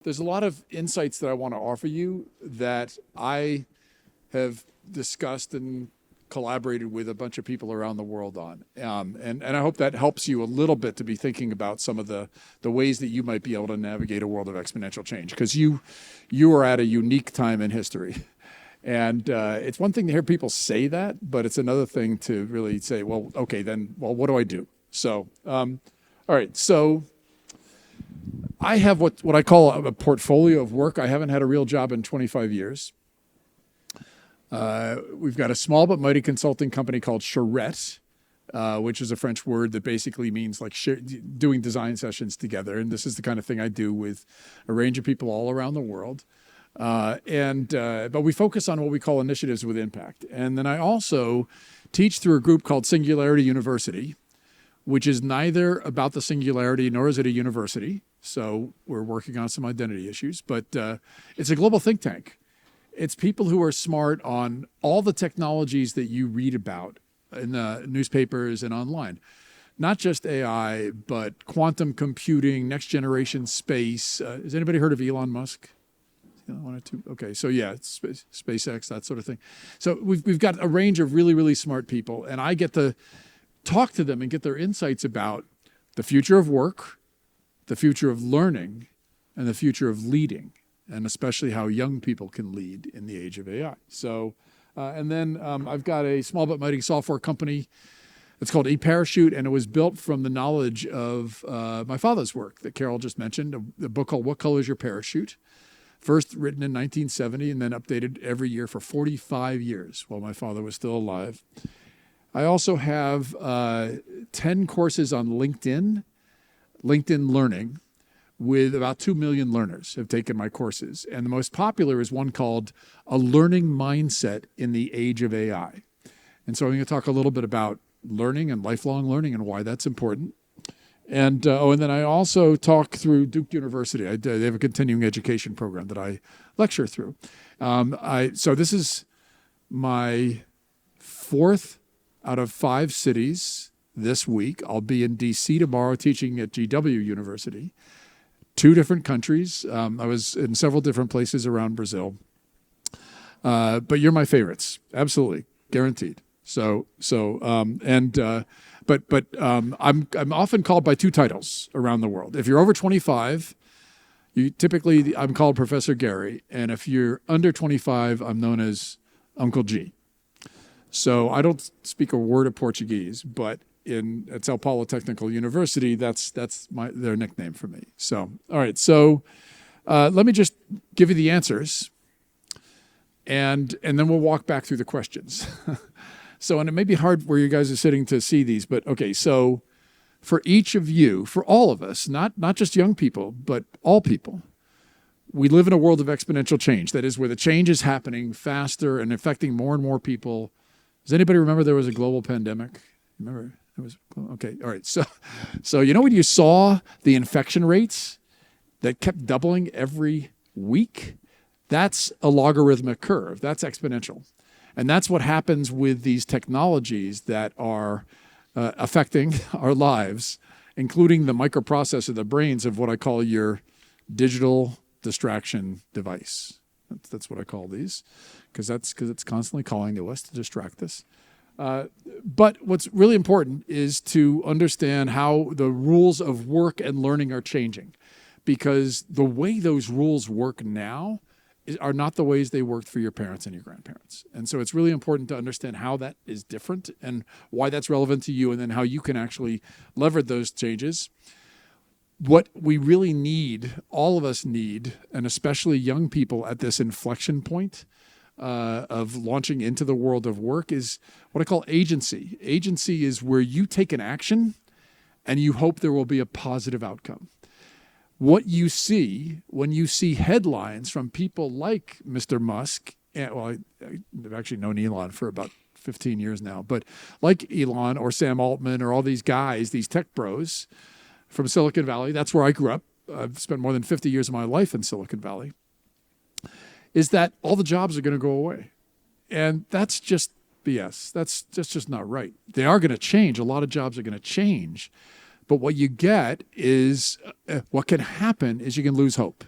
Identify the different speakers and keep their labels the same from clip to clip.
Speaker 1: There's a lot of insights that I want to offer you that I have discussed and collaborated with a bunch of people around the world on. And I hope that helps you a little bit to be thinking about some of the ways that you might be able to navigate a world of exponential change, because you are at a unique time in history. And it's one thing to hear people say that, but it's another thing to really say, well, okay, then, well, what do I do? So, all right, so I have what I call a portfolio of work. I haven't had a real job in 25 years. We've got a small but mighty consulting company called Charrette, which is a French word that basically means like doing design sessions together. And this is the kind of thing I do with a range of people all around the world. But we focus on what we call initiatives with impact. And then I also teach through a group called Singularity University, which is neither about the singularity nor is it a university. So we're working on some identity issues, but it's a global think tank. It's people who are smart on all the technologies that you read about in the newspapers and online. Not just AI, but quantum computing, next generation space. Has anybody heard of Elon Musk? One or two. Okay, so yeah, it's SpaceX, that sort of thing. So we've got a range of really, really smart people, and I get to talk to them and get their insights about the future of work, the future of learning, and the future of leading, and especially how young people can lead in the age of AI. So, and then I've got a small but mighty software company. It's called eParachute, and it was built from the knowledge of my father's work that Carol just mentioned, a book called What Color is Your Parachute? First written in 1970 and then updated every year for 45 years while my father was still alive. I also have 10 courses on LinkedIn Learning, with about 2 million learners have taken my courses. And the most popular is one called A Learning Mindset in the Age of AI. And so I'm going to talk a little bit about learning and lifelong learning and why that's important. And then I also talk through Duke University. They have a continuing education program that I lecture through. So this is my 4th out of 5 cities this week. I'll be in DC tomorrow teaching at GW University. 2 different countries. I was in several different places around Brazil. But you're my favorites, absolutely, guaranteed. I'm often called by 2 titles around the world. If you're over 25, I'm called Professor Gary, and if you're under 25, I'm known as Uncle G. So I don't speak a word of Portuguese, but at Sao Paulo Technical University, that's their nickname for me. So all right, so let me just give you the answers, and then we'll walk back through the questions. So, and it may be hard where you guys are sitting to see these, but okay, so for each of you, for all of us, not just young people, but all people, we live in a world of exponential change. That is where the change is happening faster and affecting more and more people. Does anybody remember there was a global pandemic? Remember? It was, okay, all right. So you know when you saw the infection rates that kept doubling every week? That's a logarithmic curve. That's exponential. And that's what happens with these technologies that are affecting our lives, including the microprocessor, the brains of what I call your digital distraction device. That's what I call these, because it's constantly calling to us to distract us. But what's really important is to understand how the rules of work and learning are changing, because the way those rules work now are not the ways they worked for your parents and your grandparents. And so it's really important to understand how that is different and why that's relevant to you, and then how you can actually leverage those changes. What we really need, all of us need, and especially young people at this inflection point of launching into the world of work, is what I call agency. Agency is where you take an action and you hope there will be a positive outcome. What you see when you see headlines from people like Mr. Musk, I've actually known Elon for about 15 years now, but like Elon or Sam Altman or all these guys, these tech bros from Silicon Valley, that's where I grew up. I've spent more than 50 years of my life in Silicon Valley, is that all the jobs are going to go away. And that's just BS. That's just not right. They are going to change. A lot of jobs are going to change. But what you get is, what can happen is you can lose hope.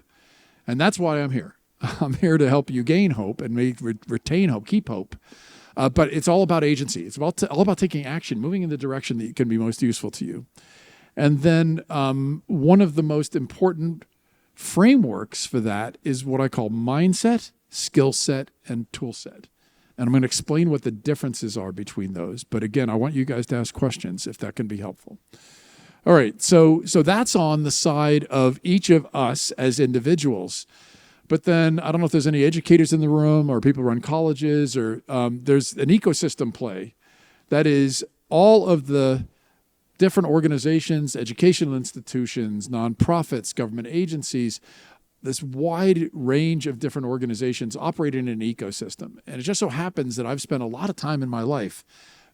Speaker 1: And that's why I'm here. I'm here to help you gain hope and retain hope, keep hope. But it's all about agency. It's all about taking action, moving in the direction that can be most useful to you. And then one of the most important frameworks for that is what I call mindset, skill set, and tool set. And I'm going to explain what the differences are between those. But again, I want you guys to ask questions if that can be helpful. All right, so that's on the side of each of us as individuals. But then I don't know if there's any educators in the room or people who run colleges or there's an ecosystem play. That is all of the different organizations, educational institutions, nonprofits, government agencies, this wide range of different organizations operate in an ecosystem. And it just so happens that I've spent a lot of time in my life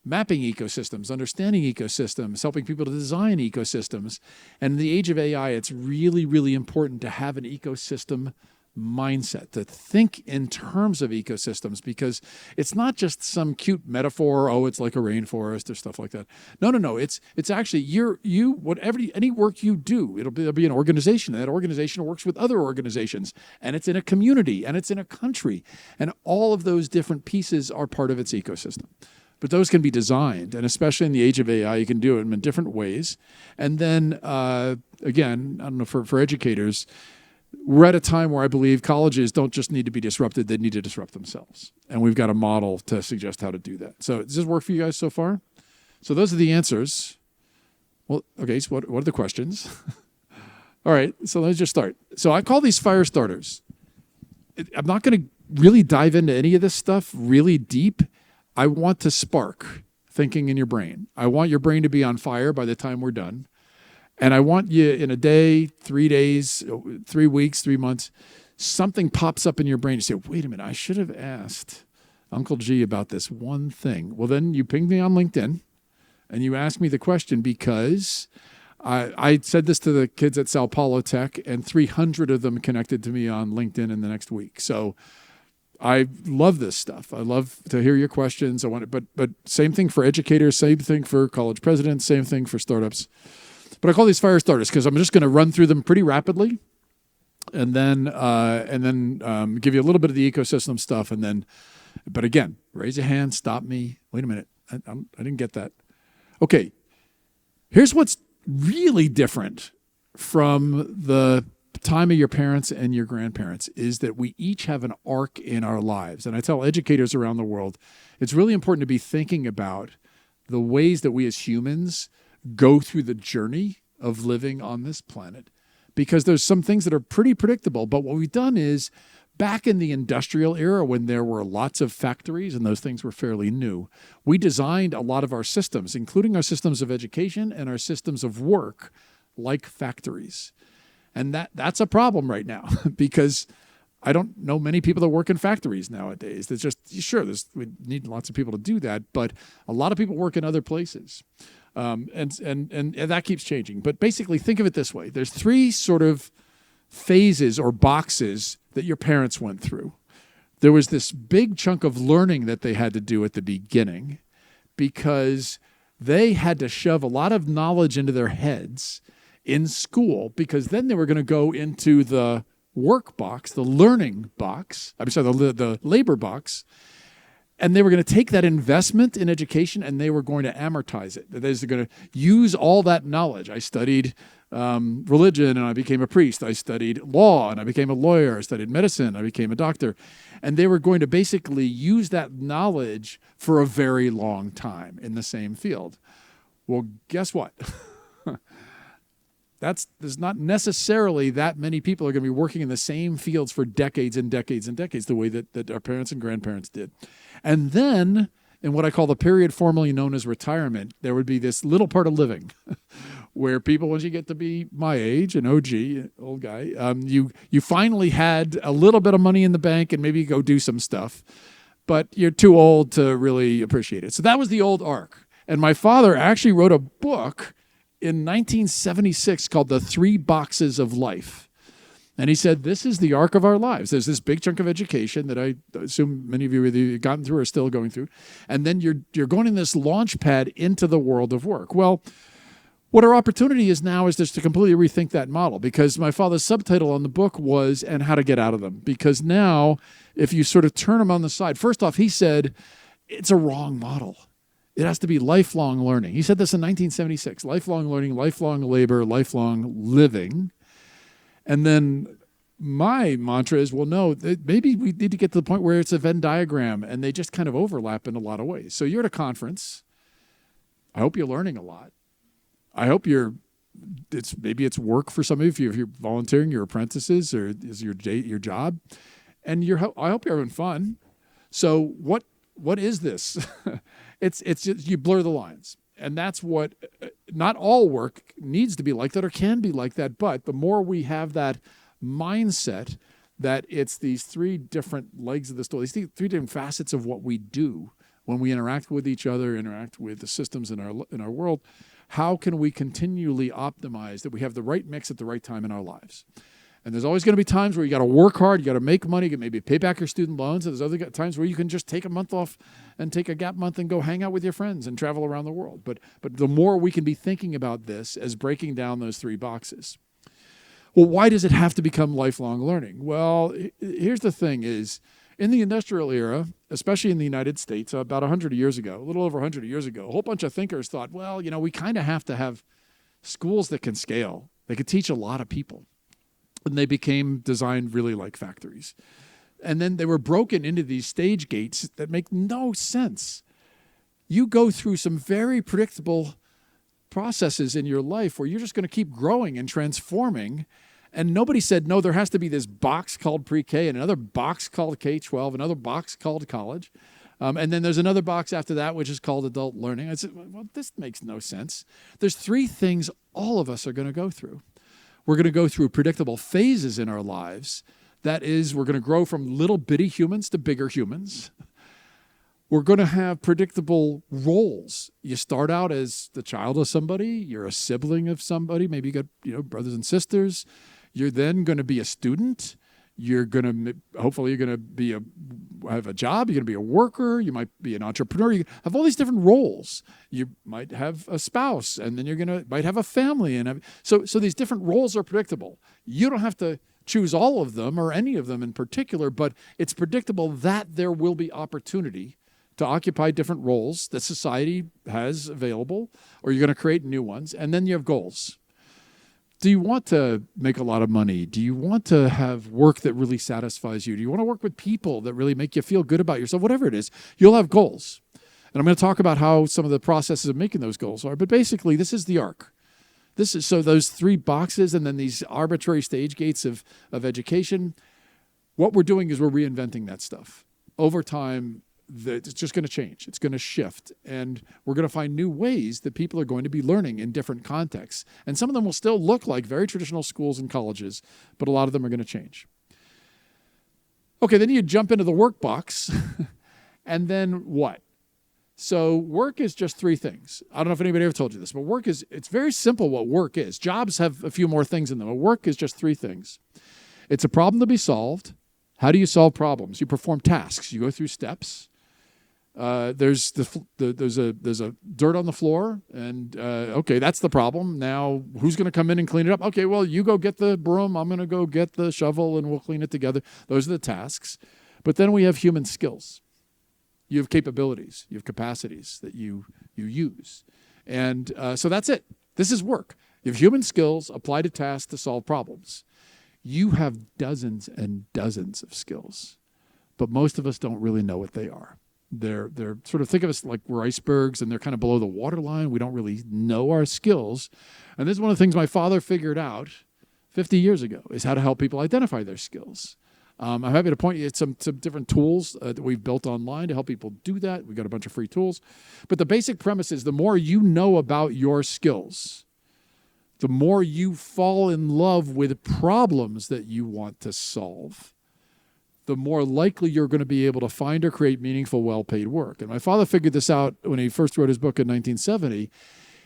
Speaker 1: mapping ecosystems, understanding ecosystems, helping people to design ecosystems. And in the age of AI, it's really, really important to have an ecosystem mindset, to think in terms of ecosystems, because it's not just some cute metaphor, oh, it's like a rainforest or stuff like that. No. It's actually any work you do, there'll be an organization, and that organization works with other organizations, and it's in a community, and it's in a country, and all of those different pieces are part of its ecosystem. But those can be designed, and especially in the age of AI, you can do it in different ways. And then, again, I don't know, for educators, we're at a time where I believe colleges don't just need to be disrupted, they need to disrupt themselves. And we've got a model to suggest how to do that. So does this work for you guys so far? So those are the answers. Well, okay, so what are the questions? All right, so let's just start. So I call these fire starters. I'm not going to really dive into any of this stuff really deep. I want to spark thinking in your brain. I want your brain to be on fire by the time we're done. And I want you in a day, 3 days, 3 weeks, 3 months, something pops up in your brain. You say, wait a minute, I should have asked Uncle G about this one thing. Well, then you ping me on LinkedIn and you ask me the question, because I said this to the kids at Sao Paulo Tech, and 300 of them connected to me on LinkedIn in the next week. So I love this stuff. I love to hear your questions. I want it, but same thing for educators, same thing for college presidents, same thing for startups. But I call these fire starters because I'm just going to run through them pretty rapidly, and then give you a little bit of the ecosystem stuff, but again, raise a hand, stop me. Wait a minute, I didn't get that. Okay, here's what's really different from the time of your parents and your grandparents is that we each have an arc in our lives. And I tell educators around the world, it's really important to be thinking about the ways that we as humans go through the journey of living on this planet, because there's some things that are pretty predictable. But what we've done is, back in the industrial era, when there were lots of factories and those things were fairly new, we designed a lot of our systems, including our systems of education and our systems of work, like factories. And that's a problem right now because I don't know many people that work in factories nowadays. There's just, sure, we need lots of people to do that, but a lot of people work in other places. And that keeps changing. But basically, think of it this way. There's 3 sort of phases or boxes that your parents went through. There was this big chunk of learning that they had to do at the beginning because they had to shove a lot of knowledge into their heads in school, because then they were going to go into the work box, the learning box, the labor box, and they were going to take that investment in education and they were going to amortize it. That is, they're going to use all that knowledge. I studied religion and I became a priest. I studied law and I became a lawyer. I studied medicine. I became a doctor. And they were going to basically use that knowledge for a very long time in the same field. Well, guess what? There's not necessarily that many people are going to be working in the same fields for decades and decades and decades, the way that our parents and grandparents did. And then, in what I call the period formerly known as retirement, there would be this little part of living where people, once you get to be my age, an OG, old guy, you finally had a little bit of money in the bank and maybe go do some stuff, but you're too old to really appreciate it. So that was the old arc. And my father actually wrote a book in 1976 called The 3 Boxes of Life. And he said, this is the arc of our lives. There's this big chunk of education that I assume many of you either gotten through or still going through. And then you're going in this launch pad into the world of work. Well, What our opportunity is now is just to completely rethink that model, because my father's subtitle on the book was "And How to Get Out of Them." Because now, if you sort of turn them on the side, first off, he said it's a wrong model. It has to be lifelong learning. He said this in 1976, lifelong learning, lifelong labor, lifelong living. And then my mantra is, well, no, maybe we need to get to the point where it's a Venn diagram and they just kind of overlap in a lot of ways. So you're at a conference. I hope you're learning a lot. I hope maybe it's work for some of you if you're volunteering, your apprentices, or is your job. And I hope you're having fun. So what is this? It's just, you blur the lines. And that's what, not all work needs to be like that or can be like that. But the more we have that mindset that it's these three different legs of the stool, these three different facets of what we do when we interact with each other, interact with the systems in our world, how can we continually optimize that we have the right mix at the right time in our lives? And there's always going to be times where you got to work hard, you got to make money, you can maybe pay back your student loans. And there's other times where you can just take a month off and take a gap month and go hang out with your friends and travel around the world. But the more we can be thinking about this as breaking down those three boxes. Well, why does it have to become lifelong learning? Well, here's the thing is, in the industrial era, especially in the United States, about 100 years ago, a little over 100 years ago, a whole bunch of thinkers thought, well, we kind of have to have schools that can scale. They could teach a lot of people. And they became designed really like factories. And then they were broken into these stage gates that make no sense. You go through some very predictable processes in your life where you're just going to keep growing and transforming. And nobody said, no, there has to be this box called pre-K and another box called K-12, another box called college. And then there's another box after that, which is called adult learning. I said, well, this makes no sense. There's three things all of us are going to go through. We're going to go through predictable phases in our lives. That is, we're going to grow from little bitty humans to bigger humans. We're going to have predictable roles. You start out as the child of somebody. You're a sibling of somebody. Maybe you got brothers and sisters. You're then going to be a student. Hopefully you're going to have a job. You're going to be a worker. You might be an entrepreneur. You have all these different roles. You might have a spouse, and then might have a family. And so these different roles are predictable. You don't have to choose all of them or any of them in particular, but it's predictable that there will be opportunity to occupy different roles that society has available, or you're going to create new ones. And then you have goals. Do you want to make a lot of money? Do you want to have work that really satisfies you? Do you want to work with people that really make you feel good about yourself? Whatever it is, you'll have goals. And I'm going to talk about how some of the processes of making those goals are. But basically, this is the arc. So those three boxes and then these arbitrary stage gates of education, what we're doing is we're reinventing that stuff. Over time, it's just going to change. It's going to shift. And we're going to find new ways that people are going to be learning in different contexts. And some of them will still look like very traditional schools and colleges, but a lot of them are going to change. Okay, then you jump into the work box. And then what? So work is just three things. I don't know if anybody ever told you this, but it's very simple what work is. Jobs have a few more things in them. But work is just three things. It's a problem to be solved. How do you solve problems? You perform tasks. You go through steps. There's a dirt on the floor, and okay, that's the problem. Now, who's going to come in and clean it up? Okay, well, you go get the broom. I'm going to go get the shovel, and we'll clean it together. Those are the tasks. But then we have human skills. You have capabilities. You have capacities that you use. And so that's it. This is work. You have human skills applied to tasks to solve problems. You have dozens and dozens of skills, but most of us don't really know what they are. They're sort of, think of us like we're icebergs and they're kind of below the waterline. We don't really know our skills. And this is one of the things my father figured out 50 years ago, is how to help people identify their skills. I'm happy to point you at some different tools that we've built online to help people do that. We've got a bunch of free tools. But the basic premise is the more you know about your skills, the more you fall in love with problems that you want to solve, the more likely you're going to be able to find or create meaningful, well-paid work. And my father figured this out when he first wrote his book in 1970.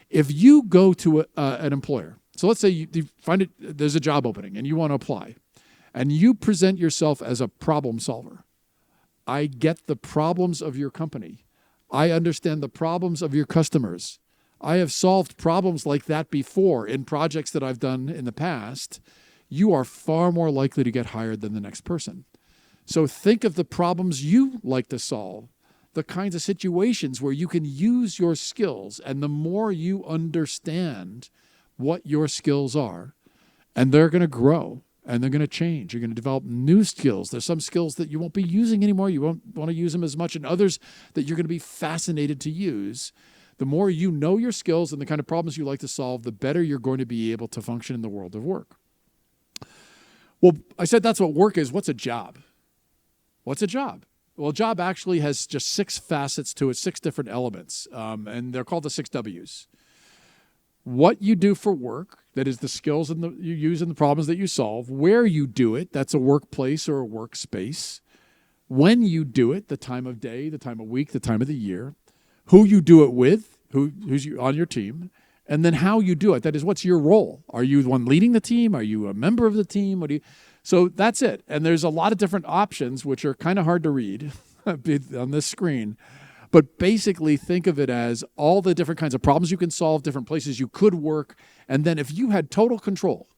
Speaker 1: If you go to an employer, so let's say you find there's a job opening and you want to apply, and you present yourself as a problem solver. I get the problems of your company. I understand the problems of your customers. I have solved problems like that before in projects that I've done in the past, you are far more likely to get hired than the next person. So think of the problems you like to solve, the kinds of situations where you can use your skills. And the more you understand what your skills are, and they're going to grow and they're going to change. You're going to develop new skills. There's some skills that you won't be using anymore. You won't want to use them as much, and others that you're going to be fascinated to use. The more you know your skills and the kind of problems you like to solve, the better you're going to be able to function in the world of work. Well, I said that's what work is. What's a job? What's a job? Well, a job actually has just 6 facets to it, 6 different elements, and they're called the 6 W's. What you do for work, that is the skills you use and the problems that you solve. Where you do it, that's a workplace or a workspace. When you do it, the time of day, the time of week, the time of the year. Who you do it with, who's on your team. And then how you do it, that is, what's your role? Are you the one leading the team? Are you a member of the team? So that's it. And there's a lot of different options, which are kind of hard to read on this screen. But basically, think of it as all the different kinds of problems you can solve, different places you could work. And then if you had total control,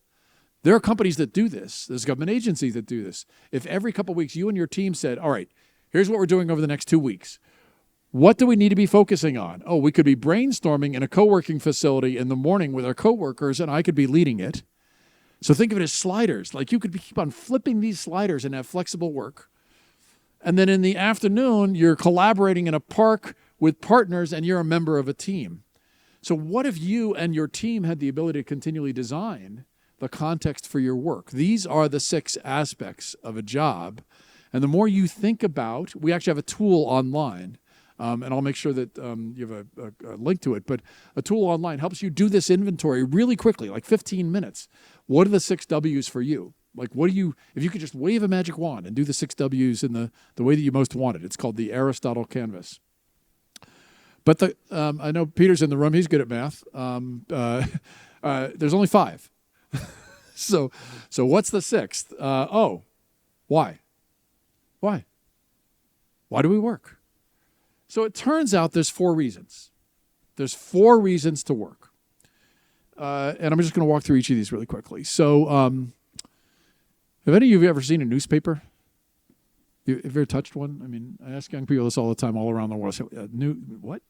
Speaker 1: there are companies that do this. There's government agencies that do this. If every couple of weeks you and your team said, all right, here's what we're doing over the next 2 weeks. What do we need to be focusing on? Oh, we could be brainstorming in a co-working facility in the morning with our coworkers, and I could be leading it. So think of it as sliders. Like you could keep on flipping these sliders and have flexible work. And then in the afternoon, you're collaborating in a park with partners and you're a member of a team. So what if you and your team had the ability to continually design the context for your work? These are the 6 aspects of a job. And the more you think about, we actually have a tool online, and I'll make sure that you have a link to it, but a tool online helps you do this inventory really quickly, like 15 minutes. What are the 6 W's for you? Like, if you could just wave a magic wand and do the 6 W's in the way that you most want it? It's called the Aristotle Canvas. But I know Peter's in the room. He's good at math. There's only 5. So what's the 6th? Why? Why? Why do we work? So it turns out there's 4 reasons. There's 4 reasons to work. And I'm just going to walk through each of these really quickly. So have any of you ever seen a newspaper? Have you ever touched one? I mean, I ask young people this all the time, all around the world. I say, what?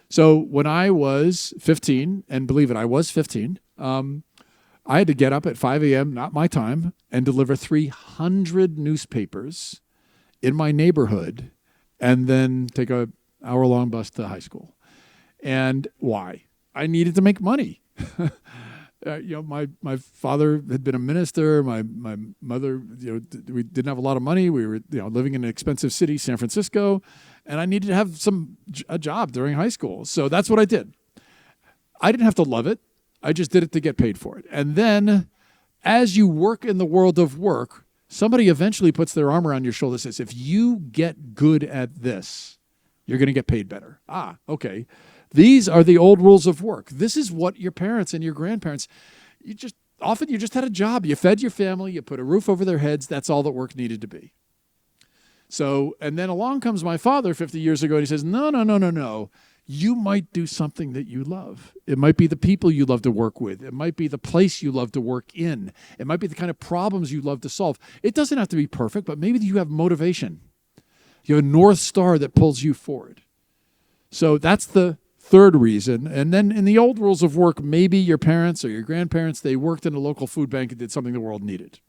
Speaker 1: So when I was 15, and believe it, I was 15, I had to get up at 5 a.m., not my time, and deliver 300 newspapers in my neighborhood and then take an hour-long bus to high school. And why? I needed to make money. My father had been a minister. My mother, we didn't have a lot of money. We were, living in an expensive city, San Francisco, and I needed to have a job during high school. So that's what I did. I didn't have to love it. I just did it to get paid for it. And then as you work in the world of work, somebody eventually puts their arm around your shoulder and says, if you get good at this, you're going to get paid better. Okay. These are the old rules of work. This is what your parents and your grandparents, you just had a job. You fed your family. You put a roof over their heads. That's all that work needed to be. So, and then along comes my father 50 years ago, and he says, no. You might do something that you love. It might be the people you love to work with. It might be the place you love to work in. It might be the kind of problems you love to solve. It doesn't have to be perfect, but maybe you have motivation. You have a North Star that pulls you forward. So that's the 3rd reason. And then in the old rules of work, maybe your parents or your grandparents, they worked in a local food bank and did something the world needed.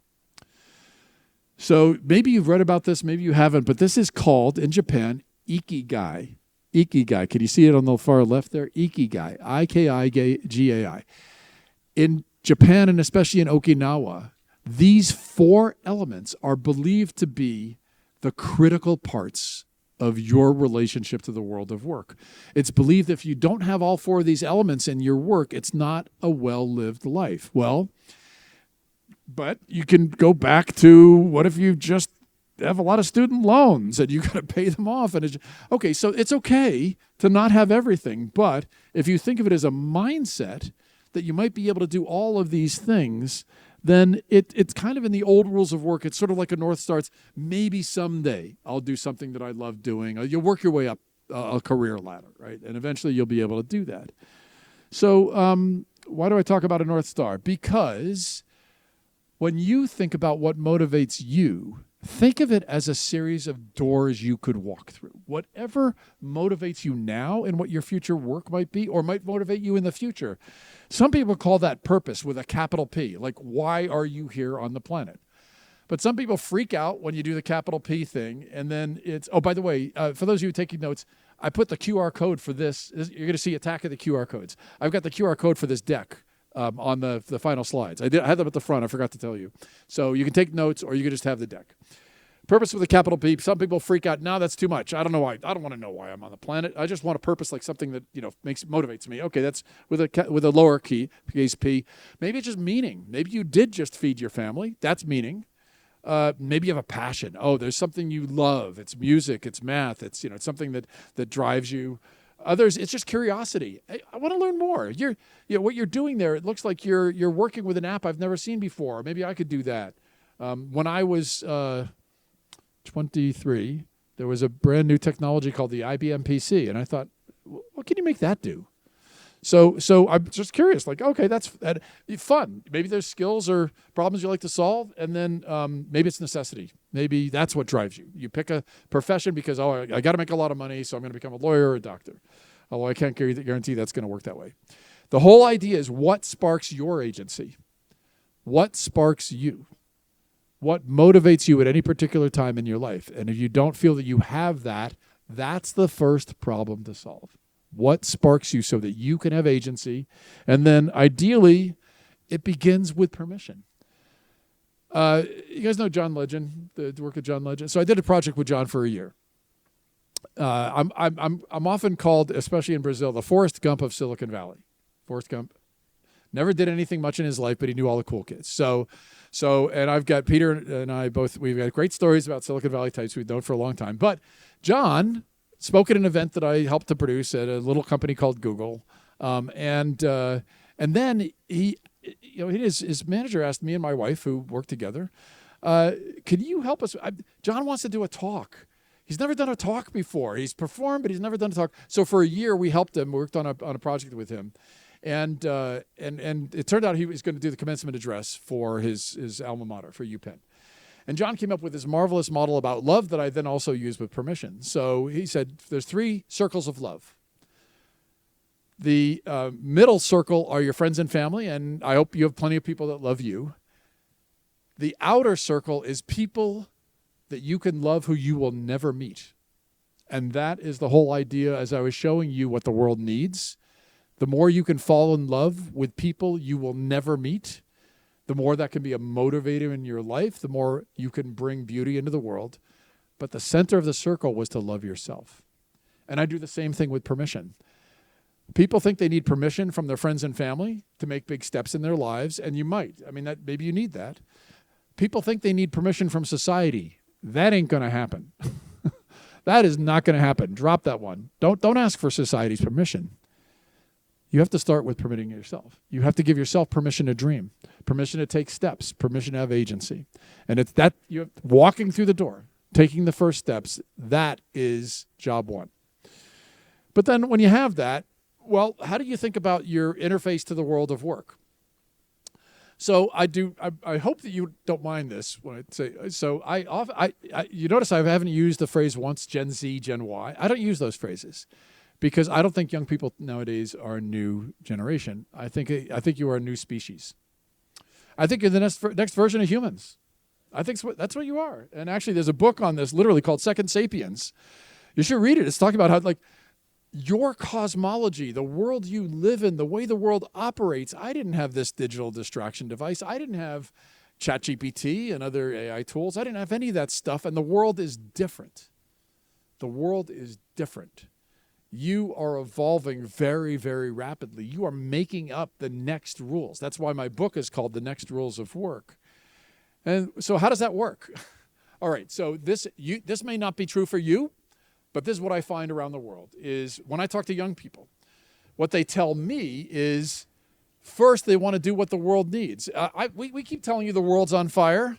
Speaker 1: So maybe you've read about this, maybe you haven't, but this is called, in Japan, ikigai. Ikigai. Can you see it on the far left there? Ikigai. I-K-I-G-A-I. In Japan, and especially in Okinawa, these 4 elements are believed to be the critical parts of your relationship to the world of work. It's believed if you don't have all 4 of these elements in your work, it's not a well-lived life. Well, but you can go back to, what if you just have a lot of student loans and you got to pay them off? And so it's okay to not have everything, but if you think of it as a mindset that you might be able to do all of these things, then it's kind of in the old rules of work. It's sort of like a North Star. It's maybe someday I'll do something that I love doing. You'll work your way up a career ladder, right? And eventually you'll be able to do that. So why do I talk about a North Star? Because when you think about what motivates you, think of it as a series of doors you could walk through. Whatever motivates you now and what your future work might be or might motivate you in the future. Some people call that purpose with a capital P, like why are you here on the planet? But some people freak out when you do the capital P thing, and then it's, oh, by the way, for those of you taking notes, I put the QR code for this. You're going to see Attack of the QR codes. I've got the QR code for this deck on the final slides. I had them at the front. I forgot to tell you. So you can take notes or you can just have the deck. Purpose with a capital P. Some people freak out. No, that's too much. I don't know why. I don't want to know why I'm on the planet. I just want a purpose, like something that motivates me. Okay, that's with a lower case P. Maybe it's just meaning. Maybe you did just feed your family. That's meaning. Maybe you have a passion. Oh, there's something you love. It's music. It's math. It's it's something that drives you. Others, it's just curiosity. I want to learn more. What you're doing there. It looks like you're working with an app I've never seen before. Maybe I could do that. When I was 23, there was a brand new technology called the IBM PC, and I thought, what can you make that do? So I'm just curious, like, okay, that's fun. Maybe there's skills or problems you like to solve, and then maybe it's necessity. Maybe that's what drives you. You pick a profession because, I got to make a lot of money, so I'm going to become a lawyer or a doctor. Although I can't guarantee that's going to work that way. The whole idea is what sparks your agency? What sparks you? What motivates you at any particular time in your life? And if you don't feel that you have that, that's the first problem to solve. What sparks you so that you can have agency? And then ideally, it begins with permission. You guys know John Legend, the work of John Legend? So I did a project with John for a year. I'm often called, especially in Brazil, the Forrest Gump of Silicon Valley. Forrest Gump never did anything much in his life, but he knew all the cool kids. So, and I've got Peter and I both, we've got great stories about Silicon Valley types we've known for a long time. But John spoke at an event that I helped to produce at a little company called Google. And then his manager asked me and my wife, who worked together, can you help us? John wants to do a talk. He's never done a talk before. He's performed, but he's never done a talk. So for a year, we helped him. We worked on a project with him. And it turned out he was going to do the commencement address for his alma mater, for UPenn. And John came up with this marvelous model about love that I then also used with permission. So he said, there's 3 circles of love. The middle circle are your friends and family, and I hope you have plenty of people that love you. The outer circle is people that you can love who you will never meet. And that is the whole idea as I was showing you what the world needs. The more you can fall in love with people you will never meet, the more that can be a motivator in your life, the more you can bring beauty into the world. But the center of the circle was to love yourself. And I do the same thing with permission. People think they need permission from their friends and family to make big steps in their lives, and you might. I mean, maybe you need that. People think they need permission from society. That ain't going to happen. That is not going to happen. Drop that one. Don't ask for society's permission. You have to start with permitting yourself. You have to give yourself permission to dream, permission to take steps, permission to have agency. And it's that you're walking through the door, taking the first steps. That is job one. But then when you have that, well, how do you think about your interface to the world of work? So I hope that you don't mind this when I say, so you notice I haven't used the phrase once, Gen Z, Gen Y. I don't use those phrases. Because I don't think young people nowadays are a new generation. I think you are a new species. I think you're the next version of humans. I think that's what you are. And actually, there's a book on this, literally called Second Sapiens. You should read it. It's talking about how your cosmology, the world you live in, the way the world operates. I didn't have this digital distraction device. I didn't have ChatGPT and other AI tools. I didn't have any of that stuff. And the world is different. The world is different. You are evolving very, very rapidly. You are making up the next rules. That's why my book is called The Next Rules of Work. And so how does that work? All right, so this may not be true for you, but this is what I find around the world is when I talk to young people, what they tell me is first they want to do what the world needs. We keep telling you the world's on fire.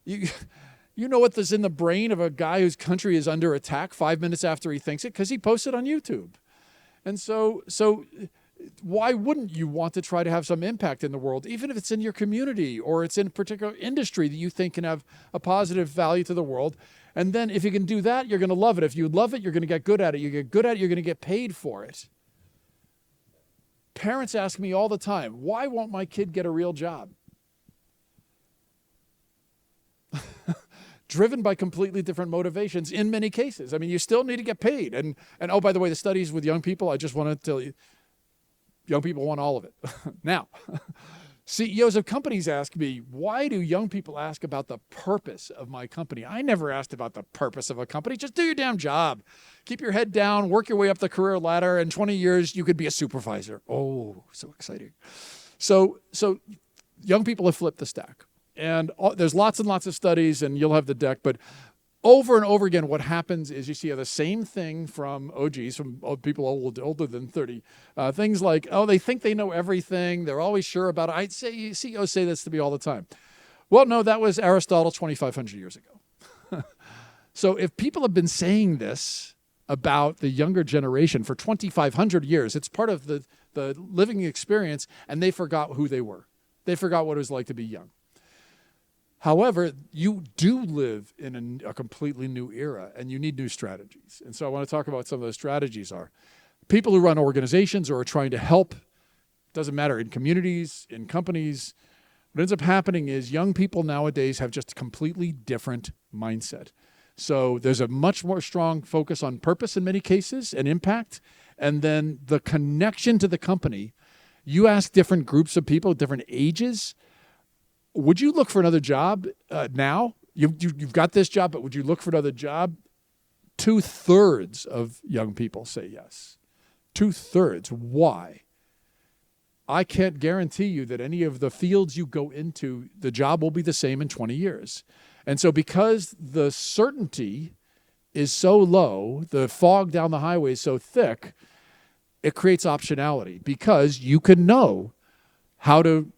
Speaker 1: You know what is in the brain of a guy whose country is under attack 5 minutes after he thinks it? Because he posted on YouTube. And so Why wouldn't you want to try to have some impact in the world, even if it's in your community or it's in a particular industry that you think can have a positive value to the world? And then if you can do that, you're going to love it. If you love it, you're going to get good at it. You get good at it, you're going to get paid for it. Parents ask me all the time, why won't my kid get a real job? Driven by completely different motivations in many cases. I mean, you still need to get paid. And oh, by the way, the studies with young people, I just want to tell you, young people want all of it. Now, CEOs of companies ask me, why do young people ask about the purpose of my company? I never asked about the purpose of a company. Just do your damn job. Keep your head down, work your way up the career ladder. In 20 years, you could be a supervisor. Oh, so exciting. So young people have flipped the stack. And there's lots and lots of studies, and you'll have the deck, but over and over again, what happens is you see the same thing from OGs, from people older than 30. Things like, oh, they think they know everything. They're always sure about it. I'd say CEOs say this to me all the time. Well, no, that was Aristotle 2,500 years ago. So if people have been saying this about the younger generation for 2,500 years, it's part of the living experience, and they forgot who they were. They forgot what it was like to be young. However, you do live in a completely new era, and you need new strategies. And so I want to talk about what some of those strategies are. People who run organizations or are trying to help, doesn't matter, in communities, in companies, what ends up happening is young people nowadays have just a completely different mindset. So there's a much more strong focus on purpose in many cases and impact, and then the connection to the company. You ask different groups of people, different ages, would you look for another job now? You've got this job, but would you look for another job? 2/3 of young people say yes. 2/3. Why? I can't guarantee you that any of the fields you go into, the job will be the same in 20 years. And so because the certainty is so low, the fog down the highway is so thick, it creates optionality because you can know how to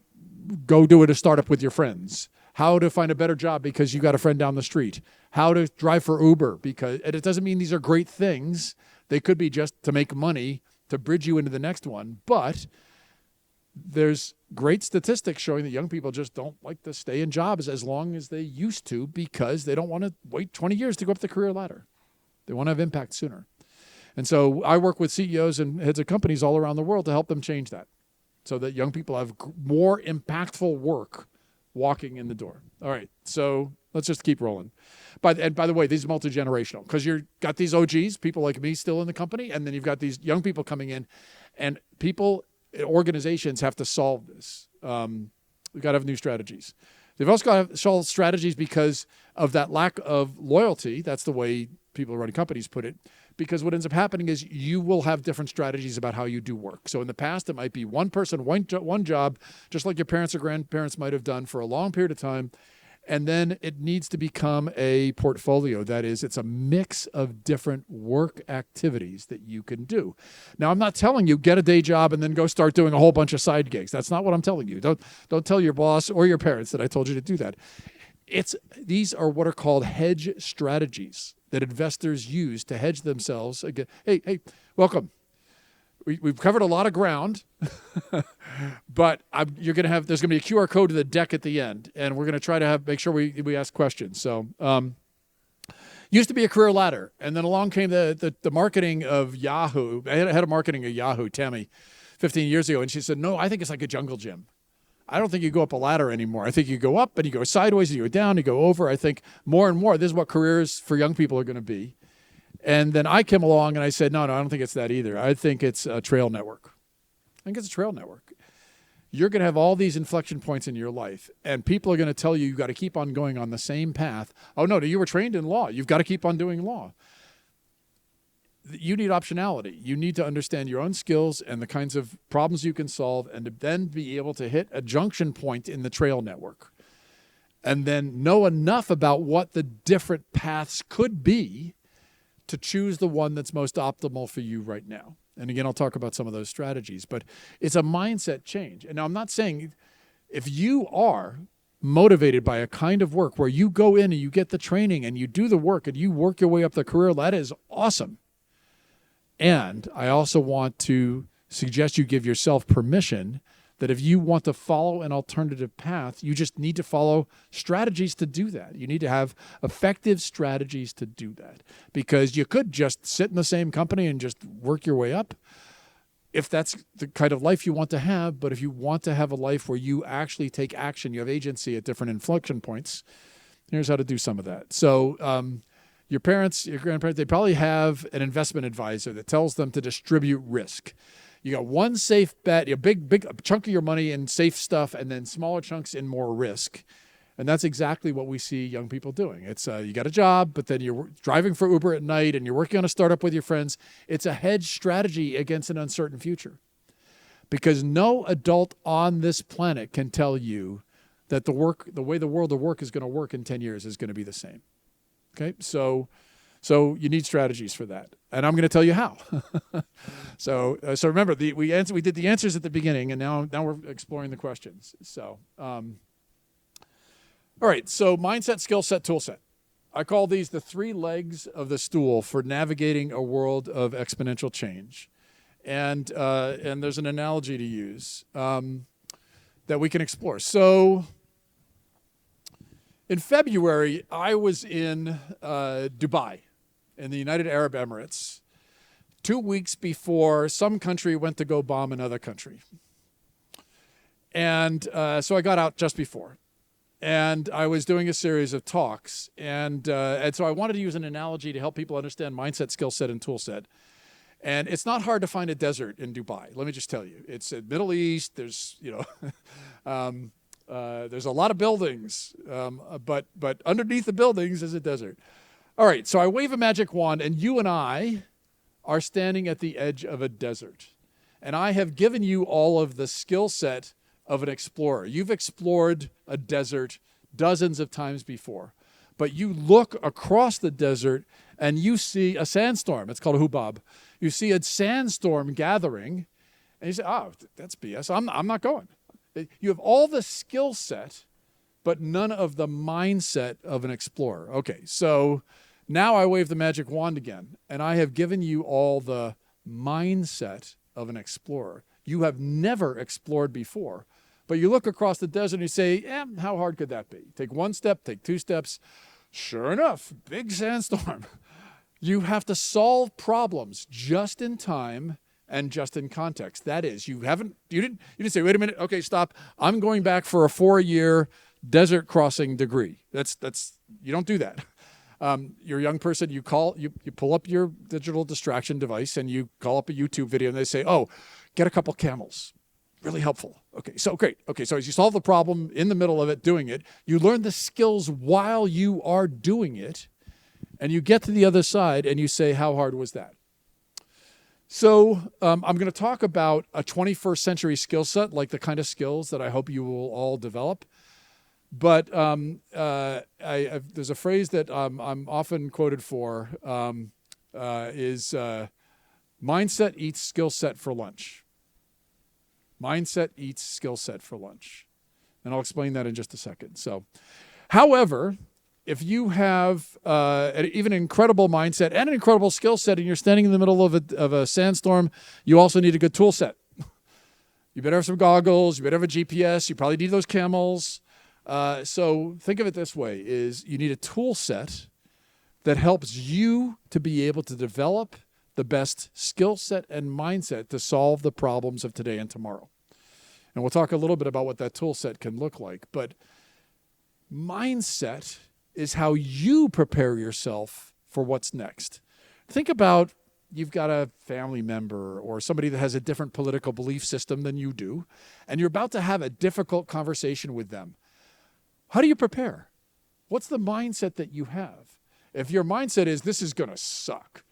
Speaker 1: go do it a startup with your friends, how to find a better job because you got a friend down the street, how to drive for Uber, because and it doesn't mean these are great things. They could be just to make money, to bridge you into the next one. But there's great statistics showing that young people just don't like to stay in jobs as long as they used to because they don't want to wait 20 years to go up the career ladder. They want to have impact sooner. And so I work with CEOs and heads of companies all around the world to help them change that, so that young people have more impactful work walking in the door. All right, so let's just keep rolling. And by the way, these are multi-generational because you've got these OGs, people like me still in the company, and then you've got these young people coming in, and organizations have to solve this. We've got to have new strategies. They've also got to solve strategies because of that lack of loyalty. That's the way people running companies put it. Because what ends up happening is you will have different strategies about how you do work. So in the past, it might be one person, one job, just like your parents or grandparents might have done for a long period of time. And then it needs to become a portfolio. That is, it's a mix of different work activities that you can do. Now, I'm not telling you get a day job and then go start doing a whole bunch of side gigs. That's not what I'm telling you. Don't tell your boss or your parents that I told you to do that. These are what are called hedge strategies that investors use to hedge themselves again. Hey, welcome. We've covered a lot of ground, but there's going to be a QR code to the deck at the end, and we're going to try to make sure we ask questions. So, used to be a career ladder, and then along came the marketing of Yahoo. I had a head of marketing at Yahoo, Tammy, 15 years ago, and she said, "No, I think it's like a jungle gym. I don't think you go up a ladder anymore. I think you go up and you go sideways and you go down, you go over. I think more and more, this is what careers for young people are going to be." And then I came along and I said, no, I don't think it's that either. I think it's a trail network. I think it's a trail network. You're going to have all these inflection points in your life, and people are going to tell you you've got to keep on going on the same path. Oh, no, you were trained in law. You've got to keep on doing law. You need optionality. You need to understand your own skills and the kinds of problems you can solve, and to then be able to hit a junction point in the trail network. And then know enough about what the different paths could be to choose the one that's most optimal for you right now. And again, I'll talk about some of those strategies, but it's a mindset change. And now I'm not saying if you are motivated by a kind of work where you go in and you get the training and you do the work and you work your way up the career, that is awesome. And I also want to suggest you give yourself permission that if you want to follow an alternative path, you just need to follow strategies to do that. You need to have effective strategies to do that, because you could just sit in the same company and just work your way up if that's the kind of life you want to have. But if you want to have a life where you actually take action, you have agency at different inflection points, here's how to do some of that. So your parents, your grandparents, they probably have an investment advisor that tells them to distribute risk. You got one safe bet, a big chunk of your money in safe stuff, and then smaller chunks in more risk. And that's exactly what we see young people doing. It's you got a job, but then you're driving for Uber at night and you're working on a startup with your friends. It's a hedge strategy against an uncertain future. Because no adult on this planet can tell you that the way the world of work is going to work in 10 years is going to be the same. Okay, so you need strategies for that, and I'm going to tell you how. So remember, we did the answers at the beginning, and now we're exploring the questions. So, all right. So mindset, skill set, tool set. I call these the three legs of the stool for navigating a world of exponential change, and there's an analogy to use that we can explore. So, in February, I was in Dubai, in the United Arab Emirates, 2 weeks before some country went to go bomb another country. And so I got out just before. And I was doing a series of talks. And so I wanted to use an analogy to help people understand mindset, skill set, and tool set. And it's not hard to find a desert in Dubai. Let me just tell you. It's the Middle East. There's, there's a lot of buildings, but underneath the buildings is a desert. All right, so I wave a magic wand, and you and I are standing at the edge of a desert. And I have given you all of the skill set of an explorer. You've explored a desert dozens of times before. But you look across the desert, and you see a sandstorm. It's called a hubab. You see a sandstorm gathering, and you say, oh, that's BS. I'm not going. You have all the skill set, but none of the mindset of an explorer. Okay, so now I wave the magic wand again, and I have given you all the mindset of an explorer. You have never explored before, but you look across the desert and you say, how hard could that be? Take one step, take two steps. Sure enough, big sandstorm. You have to solve problems just in time and just in context. That is, you didn't say, wait a minute, okay, stop. I'm going back for a 4-year desert crossing degree. You don't do that. You're a young person, you pull up your digital distraction device and you call up a YouTube video and they say, oh, get a couple camels. Really helpful. Okay, so great. Okay, so as you solve the problem in the middle of it, doing it, you learn the skills while you are doing it, and you get to the other side and you say, how hard was that? So I'm going to talk about a 21st century skill set, like the kind of skills that I hope you will all develop. But there's a phrase that I'm often quoted for is mindset eats skill set for lunch. Mindset eats skill set for lunch. And I'll explain that in just a second. So, however, if you have even an incredible mindset and an incredible skill set and you're standing in the middle of a sandstorm, you also need a good tool set. You better have some goggles. You better have a GPS. You probably need those camels. So think of it this way, is you need a tool set that helps you to be able to develop the best skill set and mindset to solve the problems of today and tomorrow. And we'll talk a little bit about what that tool set can look like. But mindset is how you prepare yourself for what's next. Think about, you've got a family member or somebody that has a different political belief system than you do, and you're about to have a difficult conversation with them. How do you prepare? What's the mindset that you have? If your mindset is, this is going to suck.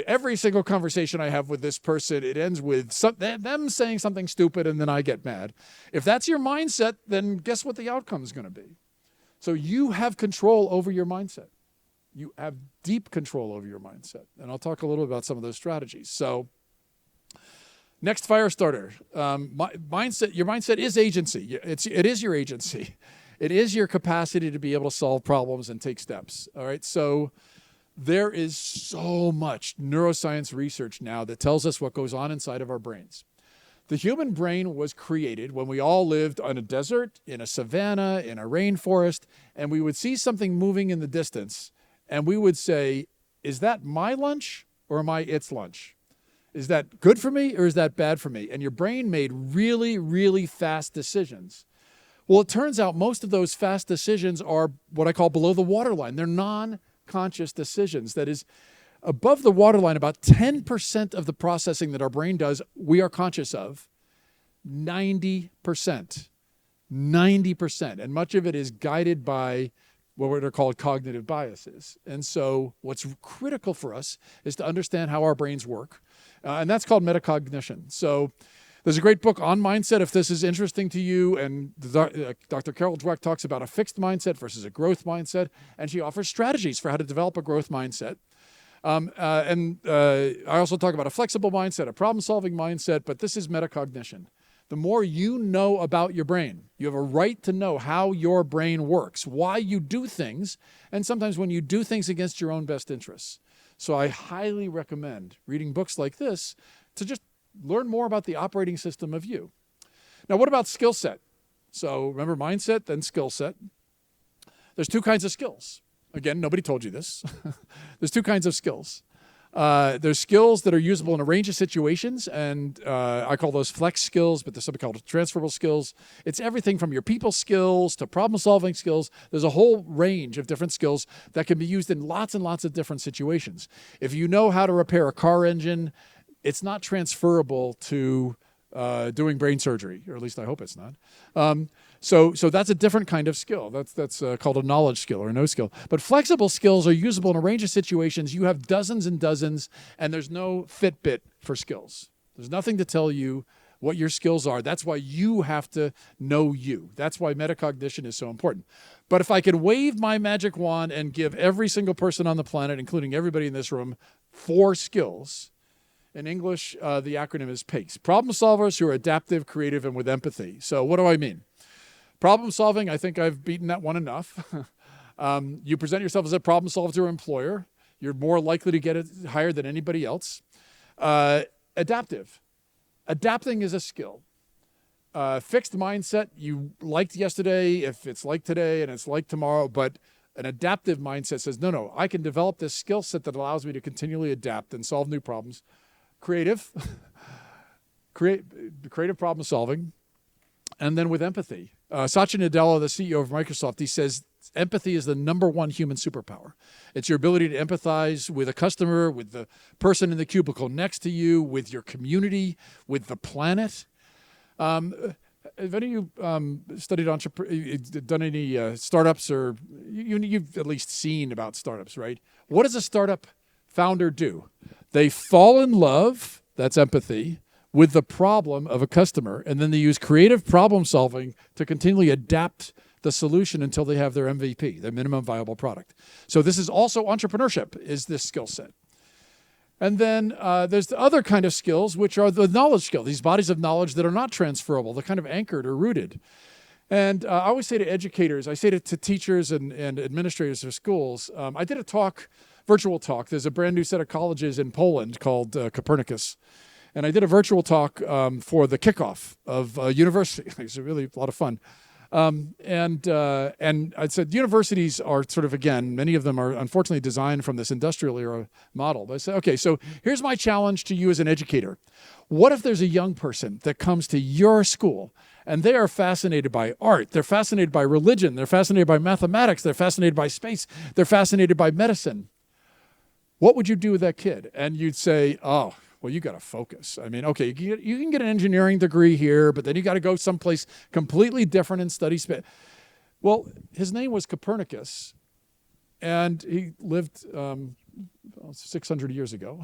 Speaker 1: Every single conversation I have with this person, it ends with them saying something stupid and then I get mad. If that's your mindset, then guess what the outcome is going to be? So you have control over your mindset. You have deep control over your mindset. And I'll talk a little about some of those strategies. So next fire starter, mindset. Your mindset is agency. It is your agency. It is your capacity to be able to solve problems and take steps. All right. So There is so much neuroscience research now that tells us what goes on inside of our brains. The human brain was created when we all lived on a desert, in a savanna, in a rainforest, and we would see something moving in the distance, and we would say, is that my lunch or am I its lunch? Is that good for me or is that bad for me? And your brain made really, really fast decisions. Well, it turns out most of those fast decisions are what I call below the waterline. They're non-conscious decisions. That is, above the waterline, about 10% of the processing that our brain does, we are conscious of. 90%. 90%. And much of it is guided by what are called cognitive biases. And so what's critical for us is to understand how our brains work. And that's called metacognition. So there's a great book on mindset if this is interesting to you. And Dr. Carol Dweck talks about a fixed mindset versus a growth mindset. And she offers strategies for how to develop a growth mindset. I also talk about a flexible mindset, a problem-solving mindset, but this is metacognition. The more you know about your brain, you have a right to know how your brain works, why you do things, and sometimes when you do things against your own best interests. So I highly recommend reading books like this to just learn more about the operating system of you. Now, what about skill set? So remember mindset, then skill set. There's two kinds of skills. Again, nobody told you this. There's two kinds of skills. There's skills that are usable in a range of situations, and I call those flex skills, but there's something called transferable skills. It's everything from your people skills to problem-solving skills. There's a whole range of different skills that can be used in lots and lots of different situations. If you know how to repair a car engine, it's not transferable to doing brain surgery, or at least I hope it's not. So that's a different kind of skill. That's called a knowledge skill or a no skill. But flexible skills are usable in a range of situations. You have dozens and dozens, and there's no Fitbit for skills. There's nothing to tell you what your skills are. That's why you have to know you. That's why metacognition is so important. But if I could wave my magic wand and give every single person on the planet, including everybody in this room, 4 skills, in English, the acronym is PACE. Problem solvers who are adaptive, creative, and with empathy. So what do I mean? Problem solving, I think I've beaten that one enough. You present yourself as a problem solver to your employer. You're more likely to get it hired than anybody else. Adaptive. Adapting is a skill. Fixed mindset, you liked yesterday, if it's like today and it's like tomorrow, but an adaptive mindset says, no, I can develop this skill set that allows me to continually adapt and solve new problems. Creative. Creative problem solving. And then with empathy. Satya Nadella, the CEO of Microsoft, he says empathy is the #1 human superpower. It's your ability to empathize with a customer, with the person in the cubicle next to you, with your community, with the planet. Have any of you studied done any startups, or you've at least seen about startups, right? What does a startup founder do? They fall in love, that's empathy, with the problem of a customer, and then they use creative problem solving to continually adapt the solution until they have their MVP, their minimum viable product. So this is also entrepreneurship, is this skill set. And then there's the other kind of skills, which are the knowledge skill, these bodies of knowledge that are not transferable, they're kind of anchored or rooted. And I always say to educators, I say to teachers and administrators of schools, I did a talk, virtual talk. There's a brand new set of colleges in Poland called Copernicus. And I did a virtual talk for the kickoff of university. It's really a lot of fun. And I said universities are sort of, again, many of them are unfortunately designed from this industrial era model. But I said, okay, so here's my challenge to you as an educator. What if there's a young person that comes to your school and they are fascinated by art, they're fascinated by religion, they're fascinated by mathematics, they're fascinated by space, they're fascinated by medicine? What would you do with that kid? And you'd say, oh, well, you got to focus. I mean, okay, you can get an engineering degree here, but then you got to go someplace completely different and study space. Well, his name was Copernicus, and he lived 600 years ago.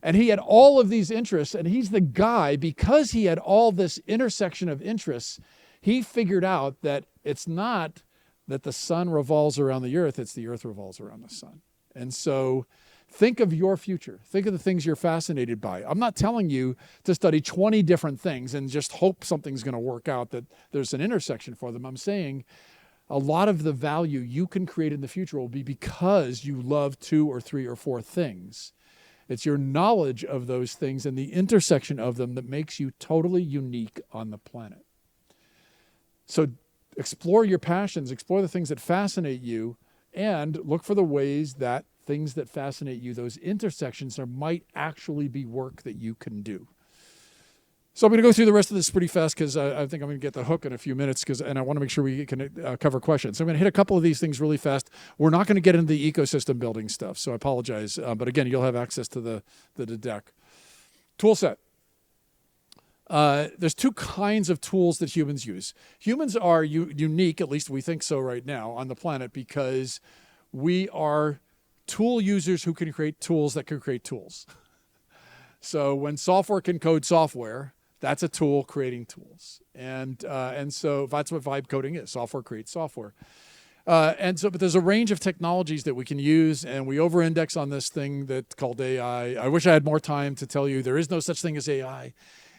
Speaker 1: And he had all of these interests, and he's the guy, because he had all this intersection of interests, he figured out that it's not that the sun revolves around the earth, it's the earth revolves around the sun. And so think of your future. Think of the things you're fascinated by. I'm not telling you to study 20 different things and just hope something's going to work out, that there's an intersection for them. I'm saying a lot of the value you can create in the future will be because you love 2 or 3 or 4 things. It's your knowledge of those things and the intersection of them that makes you totally unique on the planet. So explore your passions, explore the things that fascinate you, and look for the ways that things that fascinate you, those intersections, there might actually be work that you can do. So I'm going to go through the rest of this pretty fast because I think I'm going to get the hook in a few minutes, and I want to make sure we can cover questions. So I'm going to hit a couple of these things really fast. We're not going to get into the ecosystem building stuff, so I apologize. But again, you'll have access to the deck. Tool set. There's 2 kinds of tools that humans use. Humans are unique, at least we think so right now, on the planet because we are tool users who can create tools that can create tools. So when software can code software, that's a tool creating tools. And so that's what vibe coding is. Software creates software. But there's a range of technologies that we can use, and we over-index on this thing that's called AI. I wish I had more time to tell you there is no such thing as AI.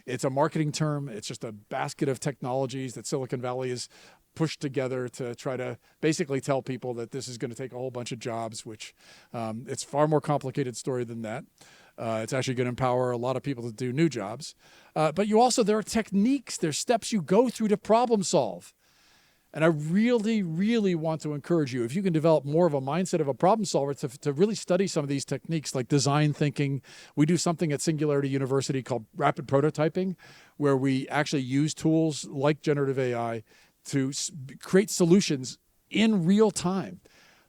Speaker 1: It's a marketing term. It's just a basket of technologies that Silicon Valley has pushed together to try to basically tell people that this is going to take a whole bunch of jobs, which it's a far more complicated story than that. It's actually going to empower a lot of people to do new jobs. But there are techniques, there's steps you go through to problem solve. And I really, really want to encourage you, if you can develop more of a mindset of a problem solver, to really study some of these techniques like design thinking. We do something at Singularity University called rapid prototyping, where we actually use tools like generative AI to create solutions in real time.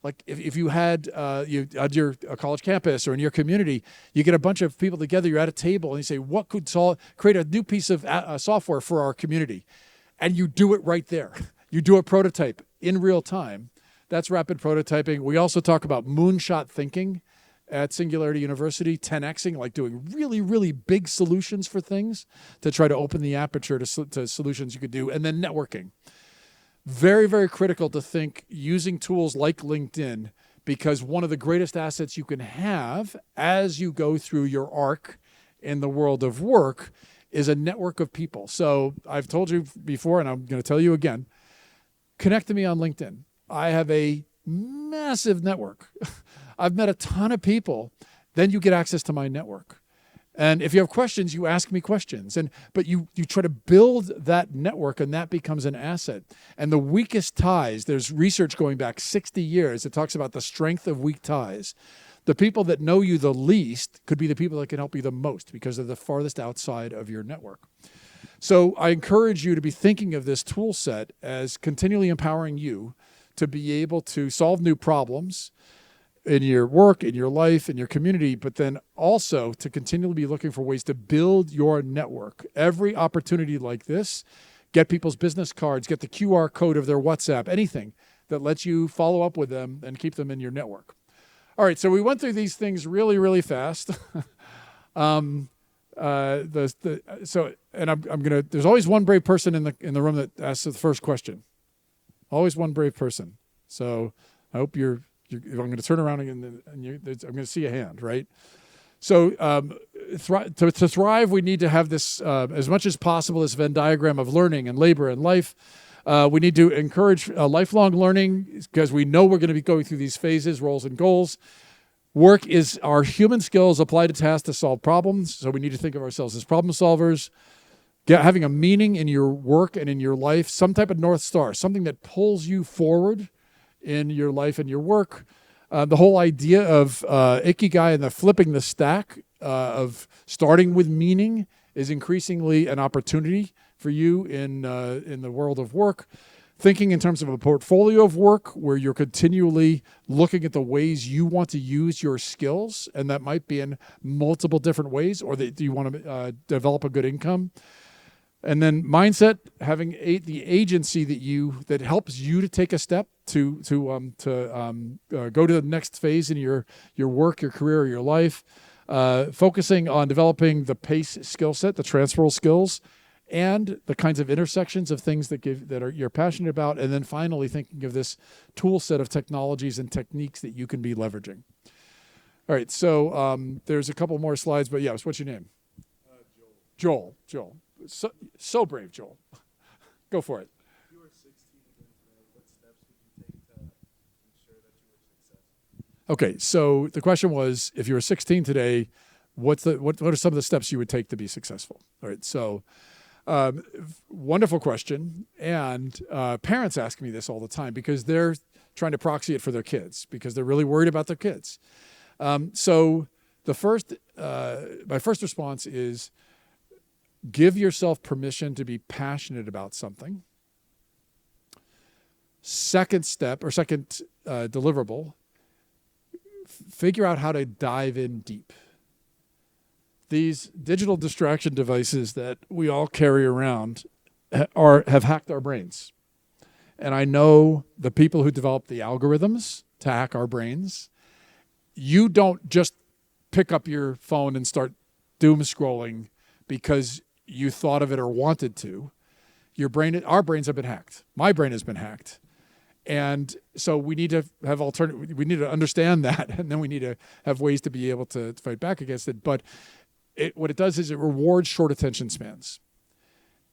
Speaker 1: Like if you had you at your college campus or in your community, you get a bunch of people together, you're at a table, and you say, what could create a new piece of software for our community? And you do it right there. You do a prototype in real time. That's rapid prototyping. We also talk about moonshot thinking at Singularity University, 10xing, like doing really, really big solutions for things to try to open the aperture to solutions you could do, and then networking. Very, very critical to think using tools like LinkedIn, because one of the greatest assets you can have as you go through your arc in the world of work is a network of people. So I've told you before, and I'm going to tell you again, connect to me on LinkedIn. I have a massive network. I've met a ton of people. Then you get access to my network. And if you have questions, you ask me questions. But you try to build that network, and that becomes an asset. And the weakest ties, there's research going back 60 years that talks about the strength of weak ties. The people that know you the least could be the people that can help you the most because they're the farthest outside of your network. So I encourage you to be thinking of this tool set as continually empowering you to be able to solve new problems in your work, in your life, in your community, but then also to continually be looking for ways to build your network. Every opportunity like this, get people's business cards, get the QR code of their WhatsApp, anything that lets you follow up with them and keep them in your network. All right, so we went through these things really, really fast. I'm gonna. There's always one brave person in the room that asks the first question. Always one brave person. So I hope I'm going to turn around and I'm going to see a hand, right? So to thrive, we need to have this, as much as possible, this Venn diagram of learning and labor and life. We need to encourage lifelong learning because we know we're going to be going through these phases, roles, and goals. Work is our human skills applied to tasks to solve problems. So we need to think of ourselves as problem solvers. Having a meaning in your work and in your life, some type of North Star, something that pulls you forward in your life and your work. The whole idea of ikigai and the flipping the stack of starting with meaning is increasingly an opportunity for you in the world of work. Thinking in terms of a portfolio of work where you're continually looking at the ways you want to use your skills, and that might be in multiple different ways, or that you want to develop a good income. And then mindset, having the agency that helps you to take a step to go to the next phase in your work, your career, or your life. Focusing on developing the PACE skill set, the transferable skills, and the kinds of intersections of things you're passionate about. And then finally thinking of this tool set of technologies and techniques that you can be leveraging. All right, so there's a couple more slides, but yes, what's your name? Joel. So brave, Joel. Go for it.
Speaker 2: You were 16 again tonight. What steps
Speaker 1: Okay, so the question was, if you were 16 today, what are some of the steps you would take to be successful? All right, so wonderful question. And parents ask me this all the time because they're trying to proxy it for their kids because they're really worried about their kids. So my first response is give yourself permission to be passionate about something. Second step or second deliverable, figure out how to dive in deep. These digital distraction devices that we all carry around have hacked our brains. And I know the people who developed the algorithms to hack our brains. You don't just pick up your phone and start doom scrolling because you thought of it or wanted to. Our brains have been hacked. My brain has been hacked. And so we need to have we need to understand that, and then we need to have ways to be able to fight back against it. But what it does is it rewards short attention spans.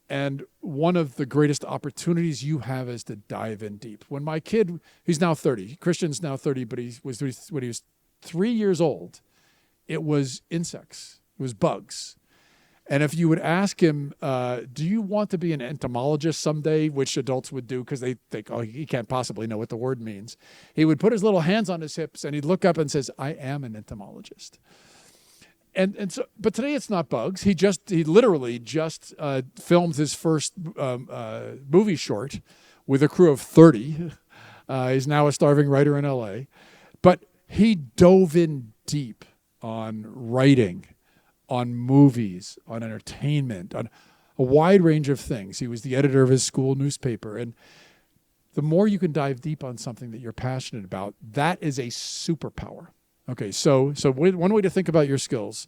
Speaker 1: And one of the greatest opportunities you have is to dive in deep. When my kid, he's now 30, Christian's now 30, but when he was 3 years old, it was insects, it was bugs. And if you would ask him, do you want to be an entomologist someday, which adults would do because they think, oh, he can't possibly know what the word means. He would put his little hands on his hips and he'd look up and says, I am an entomologist. And so, but today it's not bugs. He literally just filmed his first movie short with a crew of 30. He's now a starving writer in LA. But he dove in deep on writing, on movies, on entertainment, on a wide range of things. He was the editor of his school newspaper. And the more you can dive deep on something that you're passionate about, that is a superpower. Okay, so one way to think about your skills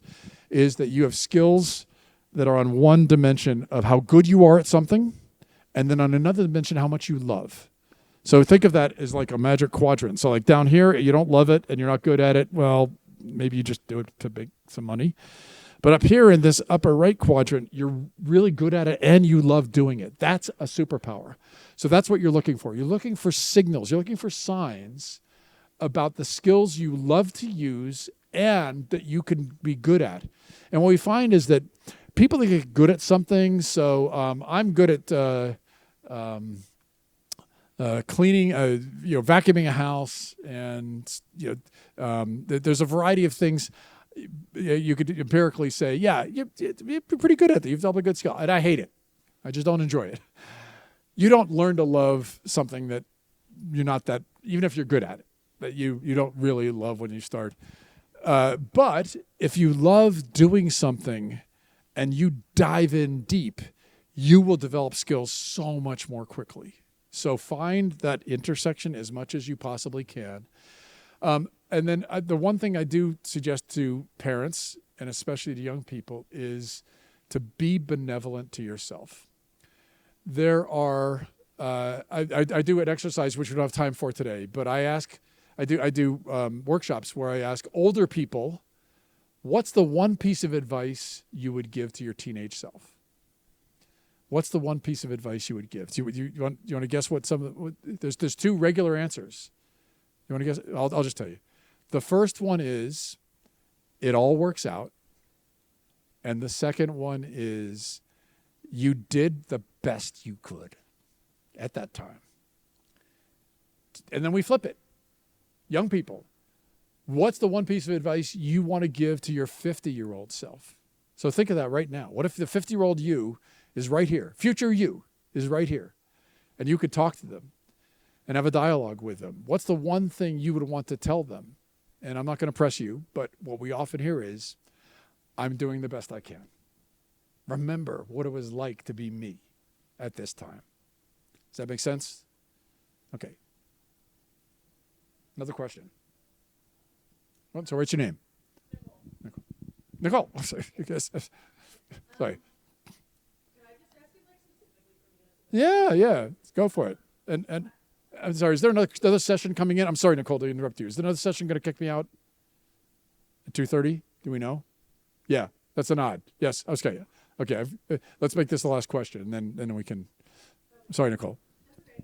Speaker 1: is that you have skills that are on one dimension of how good you are at something, and then on another dimension, how much you love. So think of that as like a magic quadrant. So like down here, you don't love it and you're not good at it. Well, maybe you just do it to make some money. But up here in this upper right quadrant, you're really good at it and you love doing it. That's a superpower. So that's what you're looking for. You're looking for signals. You're looking for signs about the skills you love to use and that you can be good at. And what we find is that people that get good at something, so I'm good at cleaning, vacuuming a house, and there's a variety of things you could empirically say, yeah, you're pretty good at that. You've developed a good skill, and I hate it. I just don't enjoy it. You don't learn to love something that you're not that, even if you're good at it, that you don't really love when you start. But if you love doing something and you dive in deep, you will develop skills so much more quickly. So find that intersection as much as you possibly can. And then the one thing I do suggest to parents, and especially to young people, is to be benevolent to yourself. There are, I do an exercise which we don't have time for today, but I do workshops where I ask older people, what's the one piece of advice you would give to your teenage self? What's the one piece of advice you would give? Do you want to guess what there's two regular answers. You want to guess? I'll just tell you. The first one is, it all works out. And the second one is, you did the best you could at that time. And then we flip it. Young people, what's the one piece of advice you want to give to your 50-year-old self? So think of that right now. What if the 50-year-old you is right here? Future you is right here. And you could talk to them and have a dialogue with them. What's the one thing you would want to tell them? And I'm not going to press you, but what we often hear is, I'm doing the best I can. Remember what it was like to be me at this time. Does that make sense? Okay. Another question. So what's your name? Nicole. Sorry. Sorry. Yeah. Go for it. And I'm sorry, is there another session coming in? I'm sorry, Nicole, to interrupt you. Is there another session going to kick me out at 2:30? Do we know? Yeah, that's a nod. Yes, okay. Okay, let's make this the last question, and then we can. Sorry, Nicole.
Speaker 2: That's okay.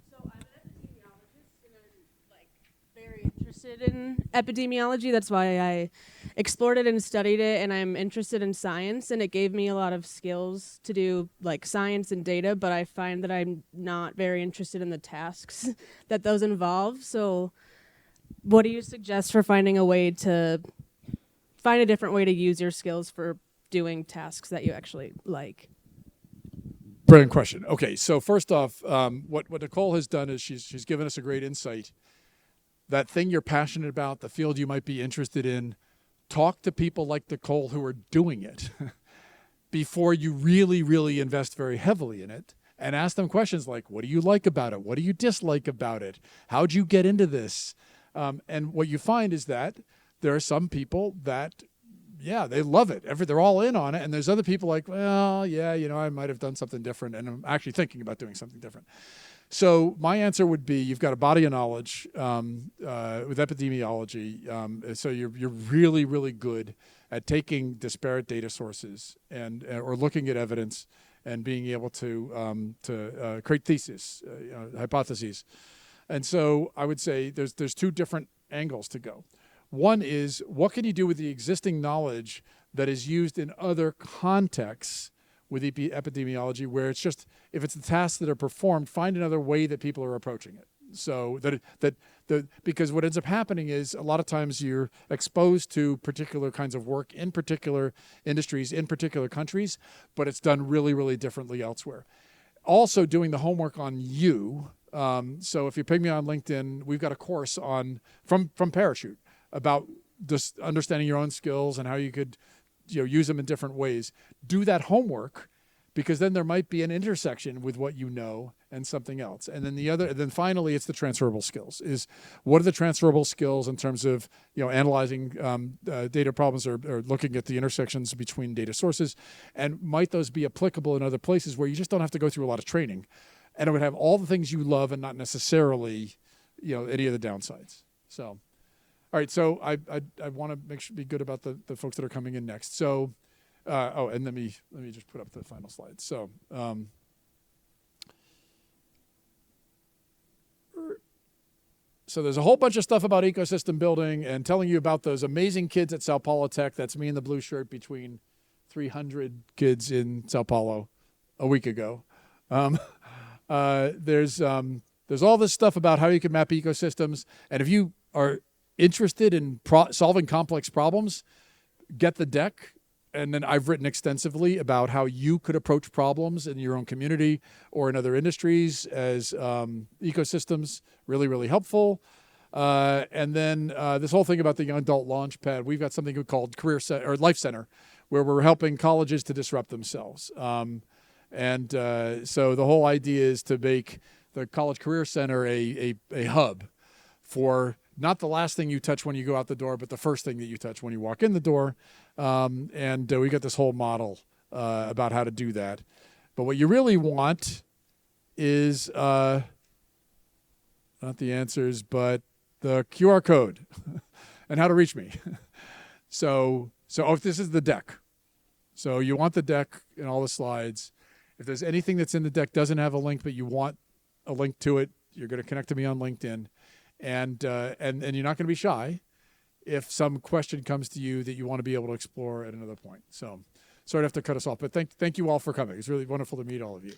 Speaker 2: So I'm an epidemiologist, and I'm very interested interested in epidemiology. That's why I explored it and studied it, and I'm interested in science, and it gave me a lot of skills to do like science and data, but I find that I'm not very interested in the tasks that those involve. So what do you suggest for finding a different way to use your skills for doing tasks that you actually like?
Speaker 1: Brilliant question. Okay, so first off, what Nicole has done is she's given us a great insight. That thing you're passionate about, the field you might be interested in, talk to people like Nicole who are doing it before you really, really invest very heavily in it, and ask them questions like, what do you like about it? What do you dislike about it? How'd you get into this? And what you find is that there are some people that, yeah, they love it. They're all in on it. And there's other people like, well, yeah, I might have done something different, and I'm actually thinking about doing something different. So my answer would be, you've got a body of knowledge with epidemiology. So you're really, really good at taking disparate data sources and or looking at evidence and being able to create theses, hypotheses. And so I would say there's two different angles to go. One is, what can you do with the existing knowledge that is used in other contexts with epidemiology, where it's just, if it's the tasks that are performed, find another way that people are approaching it. So because what ends up happening is, a lot of times you're exposed to particular kinds of work in particular industries, in particular countries, but it's done really, really differently elsewhere. Also doing the homework on you. So if you ping me on LinkedIn, we've got a course from Parachute about just understanding your own skills and how you could use them in different ways. Do that homework, because then there might be an intersection with what you know and something else. And then finally, it's the transferable skills. Is what are the transferable skills in terms of analyzing data problems or looking at the intersections between data sources, and might those be applicable in other places where you just don't have to go through a lot of training, and it would have all the things you love and not necessarily any of the downsides. So. All right, so I want to be good about the folks that are coming in next. So, and let me just put up the final slide. So, so there's a whole bunch of stuff about ecosystem building and telling you about those amazing kids at Sao Paulo Tech. That's me in the blue shirt, between 300 kids in Sao Paulo a week ago. There's all this stuff about how you can map ecosystems, and if you are interested in solving complex problems, get the deck. And then I've written extensively about how you could approach problems in your own community or in other industries as ecosystems. Really, really helpful. And then this whole thing about the young adult Launchpad, we've got something called Life Center, where we're helping colleges to disrupt themselves. So the whole idea is to make the College Career Center a hub for not the last thing you touch when you go out the door, but the first thing that you touch when you walk in the door. And we got this whole model about how to do that. But what you really want is not the answers, but the QR code and how to reach me. So if this is the deck. So you want the deck and all the slides. If there's anything that's in the deck doesn't have a link, but you want a link to it, you're going to connect to me on LinkedIn. And you're not going to be shy if some question comes to you that you want to be able to explore at another point. So sorry to have to cut us off, but thank you all for coming. It's really wonderful to meet all of you.